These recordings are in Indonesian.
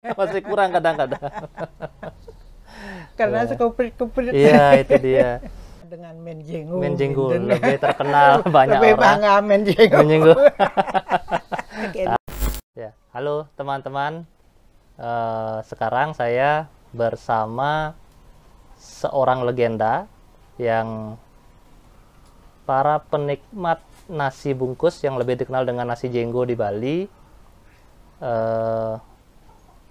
Masih kurang kadang-kadang. Karena Ya. sekuprit-kuprit. Iya, itu dia. Dengan menjenggo. Menjenggo Binten. lebih terkenal banyak Lebih orang. bangga menjenggo. Menjenggo. Kayak Ya, halo teman-teman. Sekarang saya bersama seorang legenda yang para penikmat nasi bungkus yang lebih dikenal dengan nasi jenggo di Bali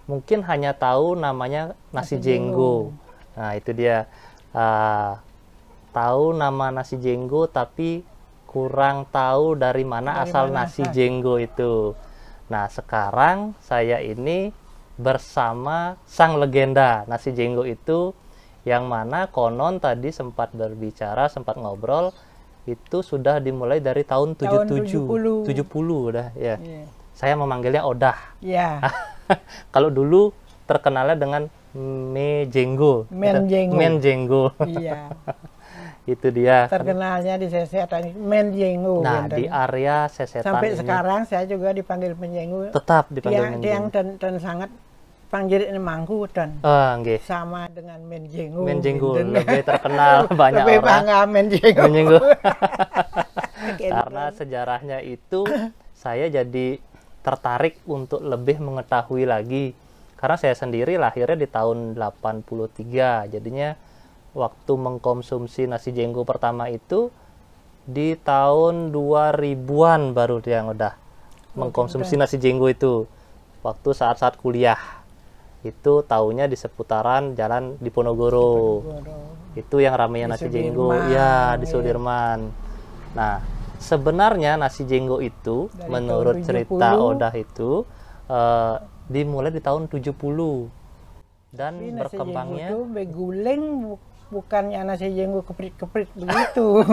mungkin hanya tahu namanya nasi jenggo. Nah, itu dia. Tahu nama nasi jenggo tapi kurang tahu dari mana Dari asal mana nasi asal. jenggo itu. Nah, sekarang saya ini bersama sang legenda nasi jenggo itu, yang mana konon tadi sempat berbicara, sempat ngobrol, itu sudah dimulai dari tahun 77. 70 udah ya. Iya. Saya memanggilnya Odah. Ya, Kalau dulu terkenalnya dengan Menjenggo. Menjenggo. Menjenggo. iya. Itu dia. Terkenalnya di sesetan menjenggo. Nah, Binten. di area sesetan Sampai ini sekarang saya juga dipanggil menjenggo. tetap dipanggil Tiang Menjenggo. dan sangat panggil ini mangku dan Nggih. sama dengan menjenggo. Menjenggo Binten. lebih terkenal banyak Lebih orang. bangga menjenggo. Menjenggo. Kayak Karena sejarahnya itu saya jadi tertarik untuk lebih mengetahui lagi. Karena saya sendiri lahirnya di tahun 83. Jadinya waktu mengkonsumsi nasi jenggo pertama itu di tahun 2000-an baru dia yang udah mengkonsumsi nasi jenggo itu. Waktu saat-saat kuliah. Itu taunya di seputaran jalan Diponegoro. Itu yang ramainya Di nasi jenggo. Sudirman, Ya, di iya. Sudirman. Nah, sebenarnya nasi jenggo itu Dari menurut tahun cerita 70. Odah itu dimulai di tahun 70 dan Tapi nasi berkembangnya jenggo itu beguling bukannya nasi jenggo keprit-keprit begitu.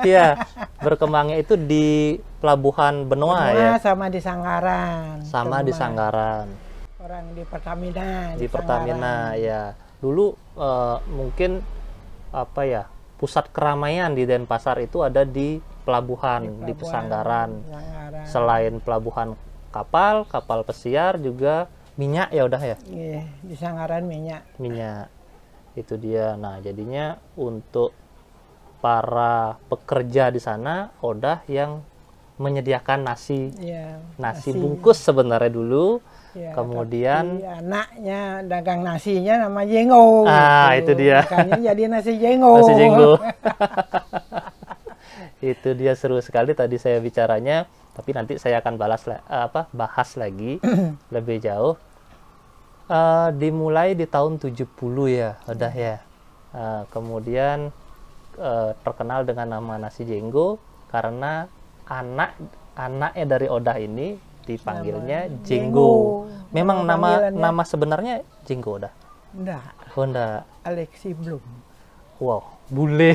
iya, berkembangnya itu di Pelabuhan Benoa ya, Sama di Sanggaran. sama di Teman. Sanggaran, Orang di Pertamina. di Pertamina ya. Dulu mungkin apa ya, pusat keramaian di Denpasar itu ada di pelabuhan, di Pesanggaran. Sanggaran. Selain pelabuhan kapal pesiar, juga minyak ya udah ya, Iya, di Sanggaran minyak. itu dia. Nah, jadinya untuk para pekerja di sana Odah yang menyediakan nasi Iya, bungkus sebenarnya dulu. Iya, Kemudian tapi anaknya dagang nasinya nama Jenggo. itu dia. Makanya jadi nasi Jenggo. Nasi jenggo. Itu dia, seru sekali tadi saya bicaranya, tapi nanti saya akan bahas lagi lebih jauh. Dimulai di tahun 70 ya, udah ya. Kemudian terkenal dengan nama nasi jenggo karena anaknya dari Odah ini dipanggilnya Jenggo. Memang nama sebenarnya Jenggo Odah? Enggak, Oh, enggak. Alexi Blum. Wow, bule.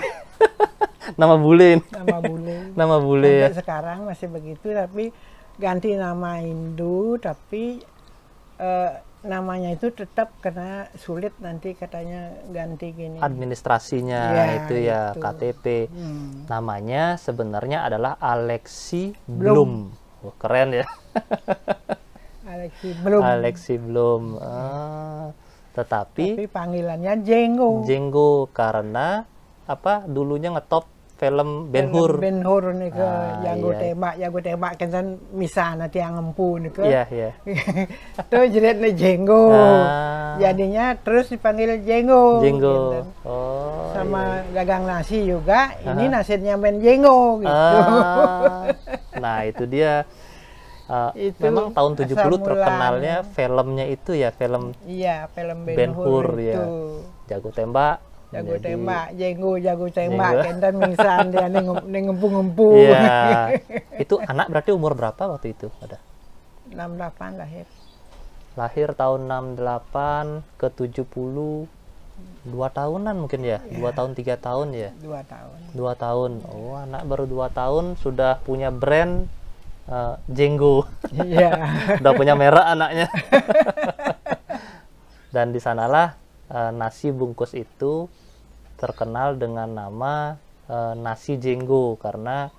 Nama bule ini. Nama bule. Nama bule ya. Sampai sekarang masih begitu, tapi ganti nama Hindu, tapi namanya itu tetap karena sulit nanti katanya ganti gini. Administrasinya Ya, itu ya, itu. KTP. Hmm. Namanya sebenarnya adalah Alexi Blum. Wah, keren ya. Alexi Blum. Alexi Blum. Tetapi Tapi panggilannya Jenggo. Jenggo karena dulunya ngetop film Ben Hur. Ben Hur nih ke jago iya. tembak kan misalnya tiang empu nih ke. Iya, iya. Tuh jerit nih Jenggo. Ah. Jadinya terus dipanggil Jenggo. Jenggo. Gitu. Oh. Sama dagang nasi juga, ini nasinya Ben Jenggo gitu. Nah, itu dia. Itu Memang tahun 70 asal terkenalnya mulanya. filmnya itu ya, film Iya, film Ben Hur itu. ya. Jago tembak. Jago menjadi- tembak, jago tembak, Jenggo. kendan mingsan dia ngempu-ngempu. Iya. Itu anak berarti umur berapa waktu itu? Ada. 68 lahir. Lahir tahun 68 ke 70, 2 tahunan mungkin ya? 2 tahun 3 tahun ya? 2 tahun. 2 tahun. Oh, anak baru 2 tahun sudah punya brand Jenggo. Iya. Udah punya merek anaknya. Dan di sanalah nasi bungkus itu terkenal dengan nama nasi jenggo, karena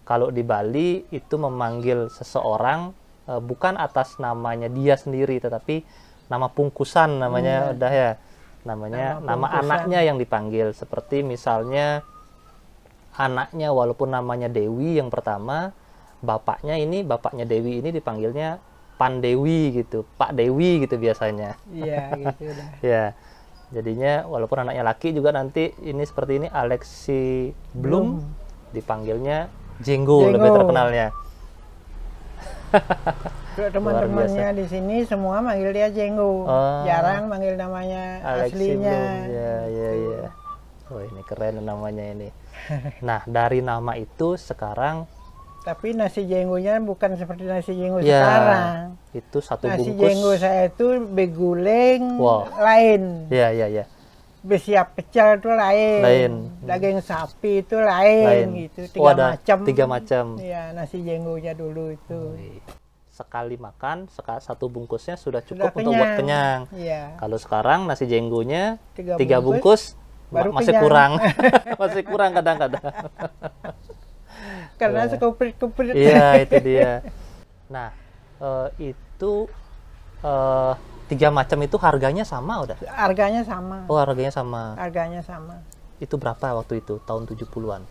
kalau di Bali itu memanggil seseorang bukan atas namanya dia sendiri, tetapi nama pungkusan namanya udah ya, namanya nama pungkusan. anaknya yang dipanggil. Seperti misalnya anaknya walaupun namanya Dewi yang pertama, bapaknya Dewi ini dipanggilnya Pandewi gitu, Pak Dewi gitu biasanya. Iya gitu dah. Ya, jadinya walaupun anaknya laki juga nanti ini seperti ini, Alexi Blum dipanggilnya Jenggo lebih terkenalnya. Teman-temannya di sini semua manggil dia Jenggo, jarang manggil namanya Alexi aslinya. Blum. Ya. Oh ini keren namanya ini. Nah dari nama itu sekarang. Tapi nasi jenggonya bukan seperti nasi jenggo Ya, sekarang. itu satu Nasi bungkus. jenggo saya itu beguleng lain. Ya. Besiap pecel itu lain. Daging sapi itu lain. Gitu. 3 macam. 3 macam. Iya, nasi jenggonya dulu itu. Sekali makan, satu bungkusnya sudah cukup Sudah untuk buat kenyang. Iya. Kalau sekarang nasi jenggonya 3 3 bungkus baru masih kenyang. kurang. Masih kurang kadang-kadang. Karena sekuprit-kuprit. Iya, itu dia. Nah, itu 3 macam itu harganya sama udah? Harganya sama. Oh, harganya sama. Harganya sama. Itu berapa waktu itu? Tahun 70-an?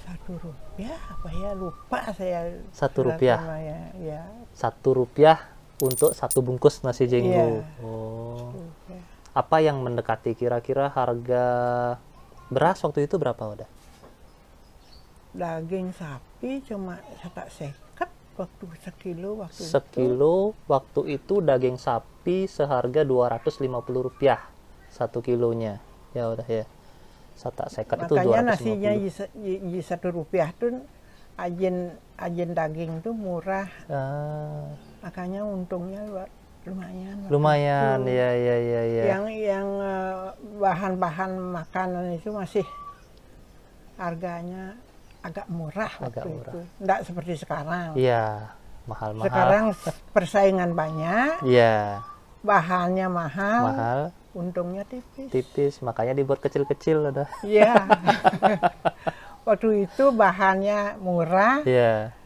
Rp1 apa ya, lupa saya. Rp1? Ya. Rp1 untuk satu bungkus nasi jenggo. Iya. Oh. Apa yang mendekati kira-kira harga beras waktu itu berapa udah? Daging sapi cuma tak sekat waktu sekilo waktu Sekilo waktu itu daging sapi seharga Rp250 1 kilonya. Ya udah ya. Satak sekat itu 250. Makanya nasinya Rp1 tuh ajen daging tuh murah. Makanya untungnya lumayan. Ya. Yang bahan-bahan makanan itu masih harganya agak murah waktu itu. Nggak seperti sekarang. Iya, mahal-mahal. Sekarang persaingan banyak. Iya. Bahannya mahal. Untungnya tipis, makanya dibuat kecil-kecil udah. Iya. Waktu itu bahannya murah. Iya.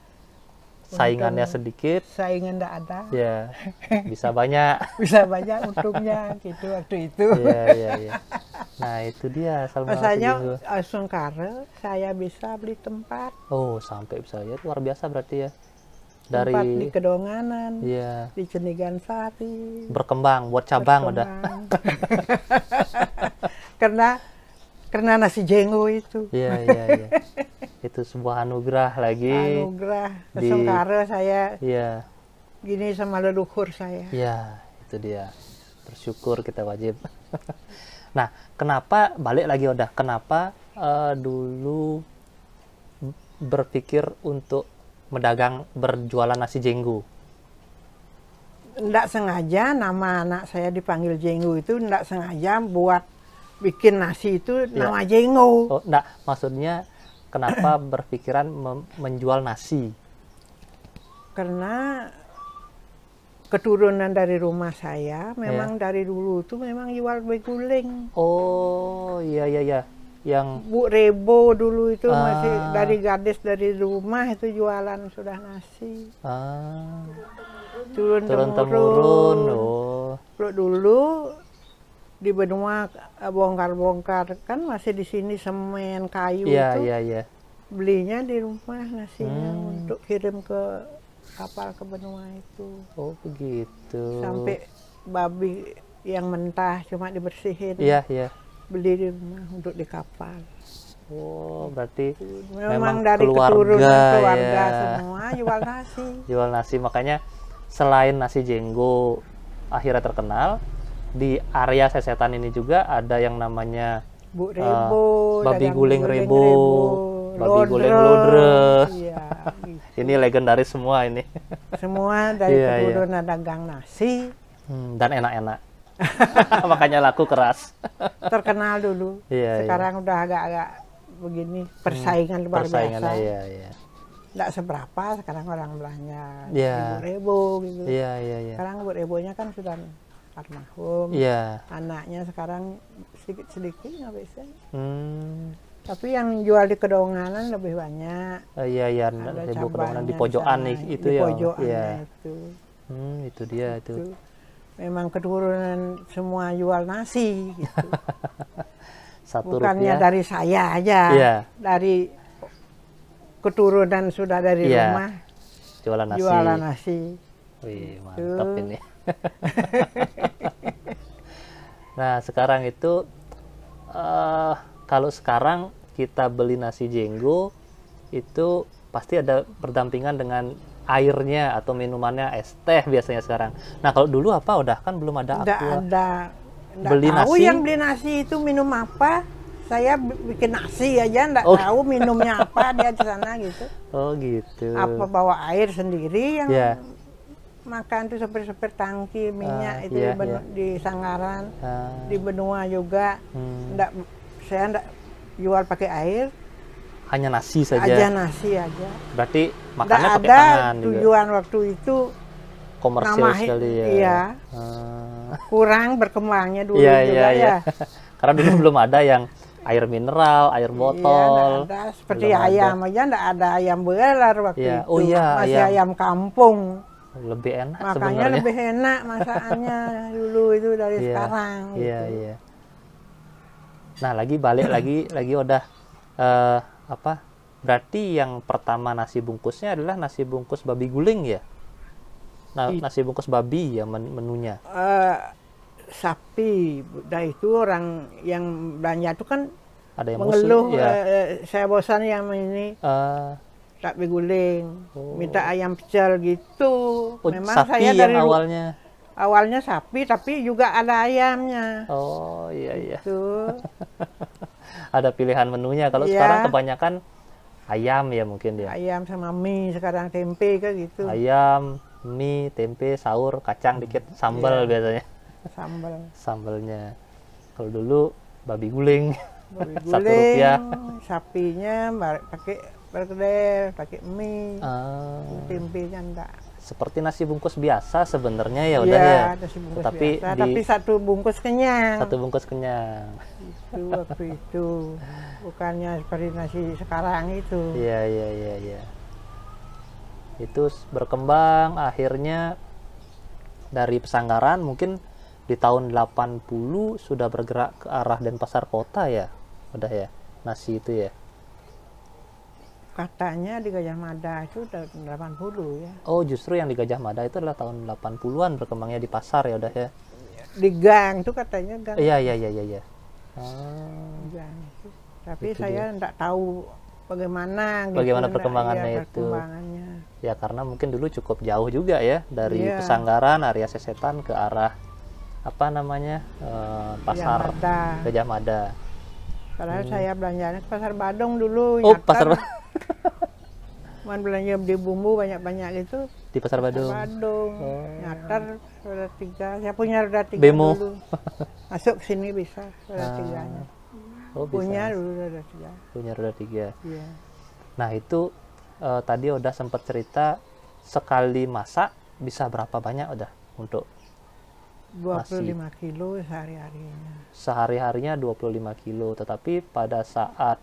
Saingannya sedikit. Saingan enggak ada. Iya. Bisa banyak. Bisa banyak untungnya gitu waktu itu. Iya. Nah, itu dia masanya Sengkara saya bisa beli tempat. Oh, sampai bisa ya, luar biasa berarti ya. Tempat di Kedonganan, iya. Di Cendegan Sari. Berkembang buat cabang udah. karena nasi jenggo itu. Iya. Itu sebuah anugerah lagi. Anugerah Sengkara saya. Iya. Gini sama leluhur saya. Iya, itu dia. Bersyukur kita wajib. Nah, kenapa balik lagi udah? Kenapa dulu berpikir untuk berjualan nasi jenggo? Nggak sengaja nama anak saya dipanggil Jenggo itu nggak sengaja buat bikin nasi itu nama Jenggo. Oh, enggak, maksudnya kenapa berpikiran menjual nasi? Karena keturunan dari rumah saya memang dari dulu tuh memang jual beguling. Oh iya. Yang Bu Rebo dulu itu masih dari gadis dari rumah itu jualan sudah nasi. Turun temurun. Oh. Dulu di benua bongkar-bongkar kan masih di sini semen kayu itu. Iya. Belinya di rumah nasinya untuk kirim ke kapal ke benua itu. Oh begitu. Sampai babi yang mentah cuma dibersihin. Iya. Beli di rumah untuk di kapal. Oh berarti memang dari keluarga semua jual nasi. Jual nasi, makanya selain nasi jenggo akhirnya terkenal, di area Sesetan ini juga ada yang namanya Bu Rebo, babi guling Rebo, babi guling Lodre. Iya, gitu. Ini legendaris semua ini. Semua dari keturunan dagang nasi. Dan enak-enak. Makanya laku keras. Terkenal dulu. Sekarang udah agak-agak begini, persaingan luar biasa. Iya. Nggak seberapa sekarang orang belanja Bu Rebo gitu. Iya. Sekarang Bu Rebonya kan sudah almarhum. Iya. Anaknya sekarang sedikit nggak bisa. Tapi yang jual di Kedonganan lebih banyak. Iya iya, Ada Ibu Kedonganan di cabangnya pojokan sana, nih itu di ya. pojokannya Iya. itu. Itu dia itu. Itu. Memang keturunan semua jual nasi gitu. Bukannya Rp1. dari saya aja. Iya. Dari keturunan sudah dari Iya. rumah Jualan nasi. jualan nasi. Wih, mantap ini. Nah, sekarang itu kalau sekarang kita beli nasi jenggo itu pasti ada berdampingan dengan airnya atau minumannya es teh biasanya sekarang. Nah, kalau dulu apa udah kan belum ada Nggak aqua. ada. Nggak Beli tahu nasi? yang beli nasi itu minum apa. Saya bikin nasi aja, nggak Oh. tahu minumnya apa dia di sana gitu. Oh, gitu. Apa bawa air sendiri yang Iya. makan tuh seper-seper tangki minyak itu iya, di Sanggaran, Ah, di Benua juga. hmm. Saya nggak jual pakai air, Hanya nasi saja. aja nasi aja. Berarti Nggak makannya pakai ada tangan juga. tujuan waktu itu Komersil nama- sekali ya. iya. Ah. kurang berkembangnya dulu Iya, juga iya, iya. ya. Karena dulu belum ada yang air mineral, air Iya, botol. nggak ada. Seperti Belum ada. ayam aja nggak ada ayam beler waktu Iya. itu. Oh iya, Masih ayam. ayam kampung. Lebih enak Makanya sebenarnya. lebih enak masakannya dulu itu dari Iya, sekarang. Iya, gitu. iya. Nah, balik lagi udah apa? Berarti yang pertama nasi bungkusnya adalah nasi bungkus babi guling ya? Nah, nasi bungkus babi ya menunya. Sapi, udah itu orang yang belanja itu kan Ada yang mengeluh, muslim ya. saya bosan yang ini tak beguling, minta ayam pecel gitu. Memang sapi saya yang dari awalnya. sapi, tapi juga ada ayamnya. Oh, iya iya. Tuh. Ada pilihan menunya. Kalau Iya. sekarang kebanyakan ayam ya mungkin ya. Ayam sama mie, sekarang tempe kan gitu. Ayam, mie, tempe, sahur, kacang dikit, sambal Iya. biasanya. Sambal. Sambalnya. Kalau dulu babi guling. Babi Rp1. sapinya pakai perkedel, pakai mie, Ah, tempenya enggak. seperti nasi bungkus biasa sebenarnya ya udah Iya, ya. nasi bungkus Tetapi biasa, di tapi satu bungkus kenyang. satu bungkus kenyang. Itu waktu itu bukannya seperti nasi sekarang itu. Iya iya iya iya. Itu berkembang akhirnya dari Pesanggaran mungkin di tahun 80 sudah bergerak ke arah Denpasar Kota ya. Udah ya. Nasi itu ya. Katanya di Gajah Mada itu tahun 80 ya. Oh, justru yang di Gajah Mada itu adalah tahun 80-an berkembangnya di pasar ya udah ya. Di gang itu katanya gang. Iya iya iya iya iya. Ah, Gang itu. Tapi Itu saya enggak tahu bagaimana Bagaimana enggak, perkembangannya iya, itu. perkembangannya. ya karena mungkin dulu cukup jauh juga ya dari Iya. Pesanggaran, area Sesetan ke arah apa namanya pasar Mada. Gajah Mada. Padahal saya belanjanya ke Pasar Badung dulu. Oh, nyatar. pasar Man belanja beli bumbu banyak-banyak gitu. di Pasar Badung. Badung. Oh. Nyatar roda 3. Saya punya roda 3 Bemo. dulu. Masuk sini bisa roda 3-nya. Oh, bisa. Punya dulu roda 3. Punya roda 3. Iya. Nah, itu tadi udah sempat cerita sekali masak bisa berapa banyak udah untuk 25 kilo sehari-harinya. sehari-harinya 25 kilo, tetapi pada saat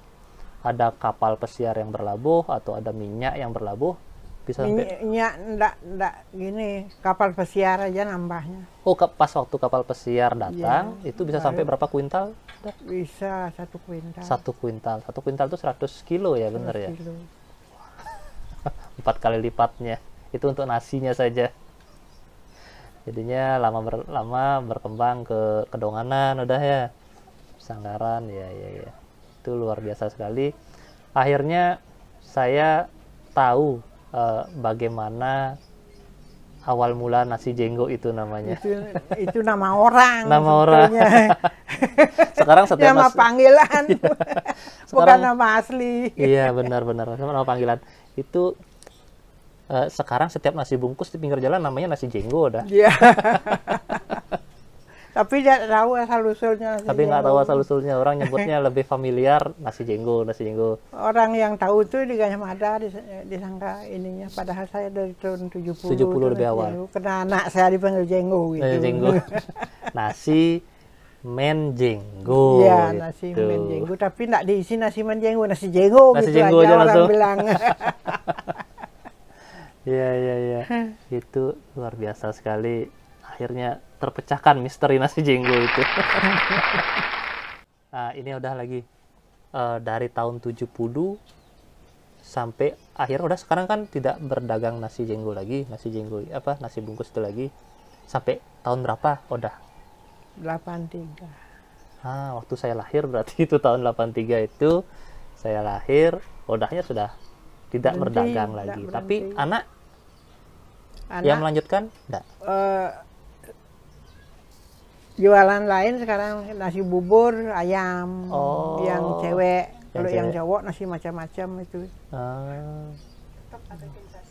ada kapal pesiar yang berlabuh atau ada minyak yang berlabuh bisa sampai Minyak enggak gini, kapal pesiar aja nambahnya. pas waktu kapal pesiar datang Iya. itu bisa sampai berapa kuintal? Udah. Bisa 1 kuintal. 1 kuintal itu 100 kilo ya, bener ya? 100 kilo. 4 kali lipatnya itu untuk nasinya saja. Jadinya lama berkembang ke Kedonganan udah ya, Sanggaran ya itu luar biasa sekali. Akhirnya saya tahu bagaimana awal mula nasi jenggo itu namanya. Itu nama orang. Nama orang. sebetulnya. Sekarang setiap Nama panggilan. Bukan Sekarang- nama asli. Iya benar nama panggilan itu. Sekarang setiap nasi bungkus di pinggir jalan namanya nasi jenggo dah. Iya. Tapi tidak tahu asal-usulnya. Tapi nggak tahu asal usulnya, orang nyebutnya lebih familiar nasi jenggo. Orang yang tahu itu di Gajah Mada disangka ininya. Padahal saya dari tahun 70. 70 lebih nasi awal. jenggo. Karena anak saya dipanggil jenggo gitu. Nasi jenggo. Nasi menjenggo. Iya, nasi gitu. menjenggo, tapi nggak diisi nasi menjenggo, nasi jenggo Nasi gitu jenggo aja aja orang langsung. bilang. Iya, iya, iya. Itu luar biasa sekali. Akhirnya terpecahkan misteri nasi jenggo itu. Nah, ini udah lagi dari tahun 70 sampai akhir, udah sekarang kan tidak berdagang nasi jenggo lagi, nasi jenggo apa, nasi bungkus itu lagi. Sampai tahun berapa? Udah. 83. Waktu saya lahir berarti itu tahun 83 itu saya lahir, odahnya sudah tidak Berhenti, berdagang tidak lagi. berhenti. Tapi anak yang Anak melanjutkan enggak. Jualan lain sekarang nasi bubur ayam, Oh, yang cewek. yang Kalau yang cewek. cowok nasi macam-macam itu. Ah,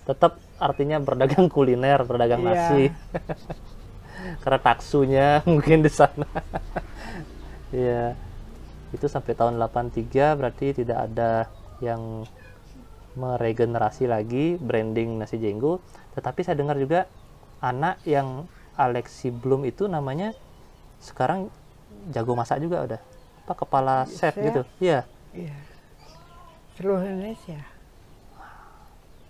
tetap artinya berdagang kuliner, berdagang Iya. nasi. Karena taksunya mungkin di sana. Iya. Itu sampai tahun 83 berarti tidak ada yang meregenerasi lagi branding nasi jenggo. Tetapi saya dengar juga anak yang Alexi Bloom itu namanya sekarang jago masak juga udah. Apa kepala chef Chef. gitu. Iya. Iya. Seluruh Indonesia.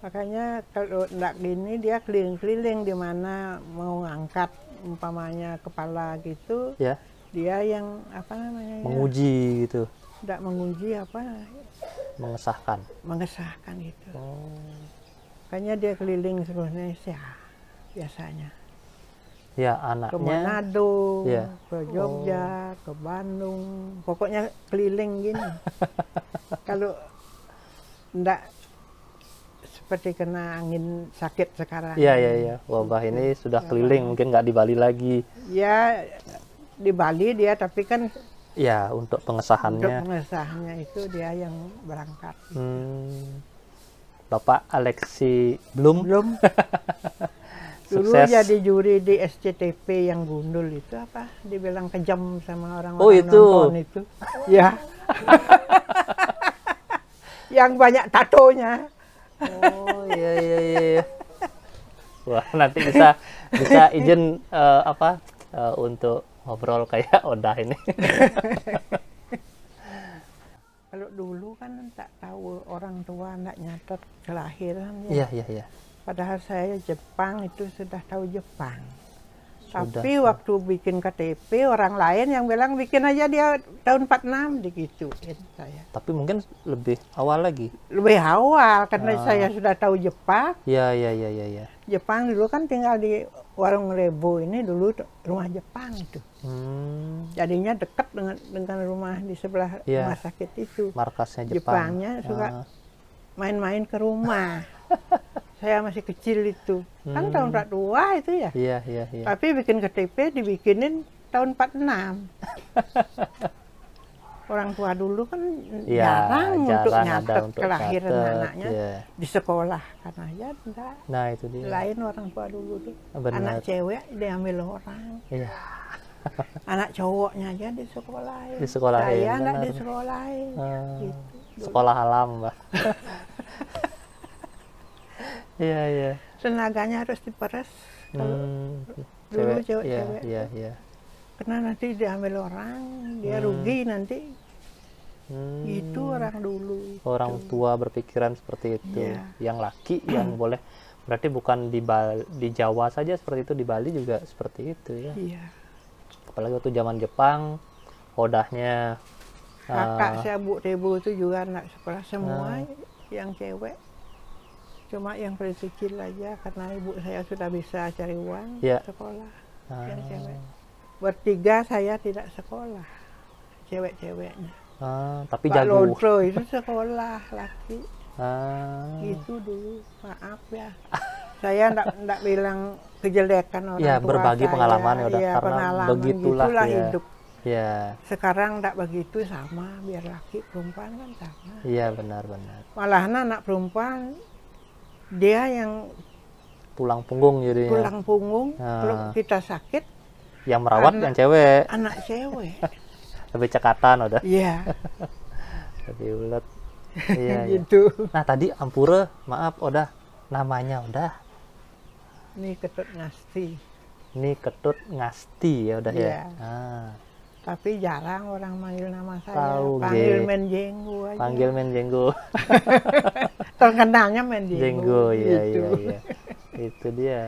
Makanya kalau enggak gini dia keliling-keliling di mana mau ngangkat umpamanya kepala gitu, Ya, dia yang apa namanya ya, menguji gitu, enggak menguji apa, mengesahkan. mengesahkan gitu. Oh. Makanya dia keliling seluruh Indonesia biasanya. Ya, Ke anaknya. Manado, Iya. ke Jogja, ke Bandung, pokoknya keliling gini. Kalau enggak seperti kena angin sakit sekarang. Iya, iya, iya. Wabah ini sudah keliling, mungkin nggak di Bali lagi. Ya di Bali dia, tapi kan Ya, untuk untuk pengesahannya. pengesahannya itu dia yang berangkat. Bapak Alexi Bloom. Belum dulu Sukses. jadi juri di SCTV yang gundul itu apa? Dibilang kejam sama orang-orang Oh, itu. nonton itu. Ya. Yang banyak tatonya. Oh, iya, iya, iya. Wah, nanti bisa izin untuk ngobrol kayak Odah ini. Kalau dulu kan tak tahu, orang tua nggak nyatet kelahiran Iya, ya. iya, iya. Padahal saya Jepang itu sudah tahu Jepang. Sudah. Tapi waktu bikin KTP orang lain yang bilang bikin aja dia tahun 46 digituin saya. Tapi mungkin lebih awal lagi. Lebih awal karena saya sudah tahu Jepang. Iya, iya, iya, iya, iya. Jepang dulu kan tinggal di Warung Lebo, ini dulu rumah Jepang itu. Jadinya dekat dengan rumah di sebelah Iya. rumah sakit itu. Markasnya Jepang. Jepangnya suka main-main ke rumah. Saya masih kecil itu. Kan tahun 42 itu ya. Iya, iya, iya. Tapi bikin KTP dibikinin tahun 46. Orang tua dulu kan Iya, jarang untuk jarang ada nyatet untuk kelahiran catet, anaknya iya. di sekolah. Karena ya enggak. Nah, itu dia. Lain orang tua dulu tuh. Benar. Anak cewek diambil orang. Iya. Anak cowoknya aja di sekolah. Disekolahin, Saya enggak benar. di sekolah. Gitu. Sekolah alam, Mbak. Iya, iya. Tenaganya harus diperes. Kalau dulu Cewek, iya, cewek-cewek. iya, iya. Karena nanti diambil orang, dia rugi nanti. Itu orang dulu. Orang tua berpikiran seperti itu. Iya. Yang laki yang boleh, berarti bukan di Jawa saja seperti itu, di Bali juga seperti itu ya. Iya. Apalagi waktu zaman Jepang, odahnya Kakak saya Bu Tebo itu juga anak sekolah semua yang cewek. Cuma yang paling kecil aja karena ibu saya sudah bisa cari uang Iya. sekolah. Yang cewek. Bertiga saya tidak sekolah. Cewek-ceweknya. tapi Pak jago. Lodro itu sekolah laki. Itu dulu, maaf ya. Saya enggak bilang kejelekan orang Ya, tua berbagi saya. pengalaman ya udah, Iya, karena pengalaman begitulah gitulah ya. hidup. Ya, Sekarang enggak begitu, sama, biar laki perempuan kan sama. iya, benar-benar. Malahan anak perempuan dia yang Tulang punggung jadinya. tulang punggung. Kalau kita sakit, Yang merawat Anak- yang cewek. anak cewek. Lebih cekatan udah. Iya, Lebih ulet. Iya, iya. gitu. Nah, tadi Ampura, maaf, udah namanya udah. Ini Ketut Ngasti. Ini Ketut Ngasti ya udah ya. Iya. Tapi jarang orang manggil nama saya. Tahu, Panggil Ge. Men Jenggo aja. Panggil Men Jenggo. Terkenalnya Men Jenggo. Jenggo, iya gitu. iya iya. Itu dia.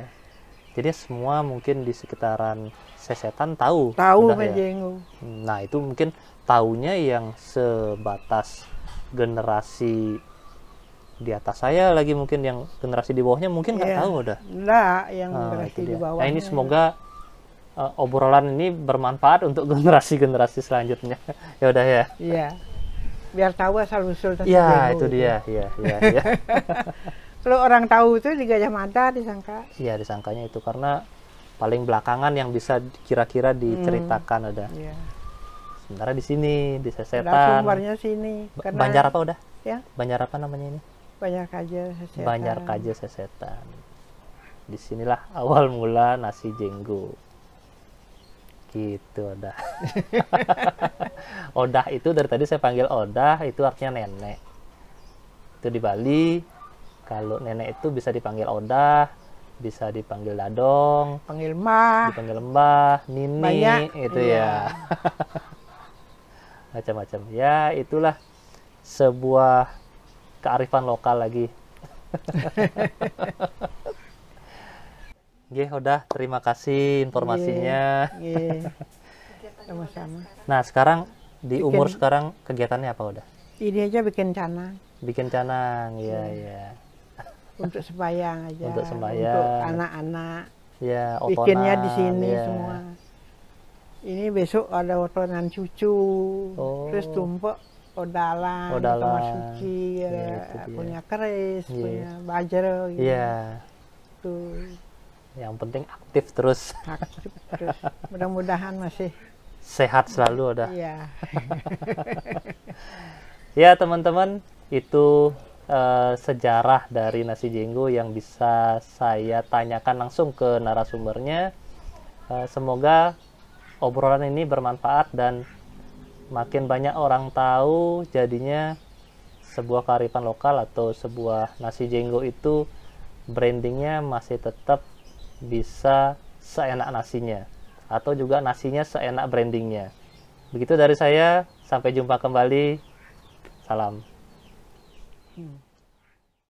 Jadi semua mungkin di sekitaran Sesetan tahu. Tahu udah Men ya. Jenggo. Nah, itu mungkin taunya yang sebatas generasi di atas saya lagi, mungkin yang generasi di bawahnya mungkin nggak Iya. tahu udah. Enggak, yang Nah, generasi itu di dia. bawah. Nah, ini semoga obrolan ini bermanfaat untuk generasi-generasi selanjutnya. Ya udah ya. Iya. Biar tahu asal usul Nasi Iya, Jenggo itu gitu. dia. Iya, iya, iya. Kalau orang tahu itu di Gajah Mada disangka. Iya, disangkanya itu karena paling belakangan yang bisa kira-kira diceritakan udah. Iya. Sementara di sini di Udah Sesetan. sumbernya sini. Karena Banjar apa udah? Ya, Banjar apa namanya ini? Banjar Kaja Sesetan. Banjar Kaja Sesetan. Disinilah awal mula Nasi Jenggo. Gitu Odah. Odah itu dari tadi saya panggil Odah, itu artinya nenek. Itu di Bali, kalau nenek itu bisa dipanggil Odah, bisa dipanggil Dadong, Panggil Mah. dipanggil Mbah, Nini, Banyak, itu iya. ya. Macam-macam. Ya, itulah sebuah kearifan lokal lagi. Oke, udah terima kasih informasinya. Iya. Sama-sama. Nah, sekarang di umur Bikin- sekarang kegiatannya apa udah? Ini aja bikin canang Bikin canang, ya ya. untuk sembahyang aja. Untuk sembahyang. Untuk anak-anak. Ya, Bikinnya di otonan, sini ya. semua. Ini besok ada otonan cucu. Oh. Terus tumpuk odalan, Odalan. kamar suci, Ya, ada itu dia. punya keris, Iya. punya bajero gitu. Iya, Tuh, yang penting aktif terus. aktif terus. Mudah-mudahan masih Sehat selalu udah. iya. Ya, teman-teman, itu sejarah dari Nasi Jenggo yang bisa saya tanyakan langsung ke narasumbernya. Semoga obrolan ini bermanfaat dan makin banyak orang tahu, jadinya sebuah kearifan lokal atau sebuah Nasi Jenggo itu brandingnya masih tetap bisa seenak nasinya, atau juga nasinya seenak brandingnya. Begitu dari saya, sampai jumpa kembali. Salam.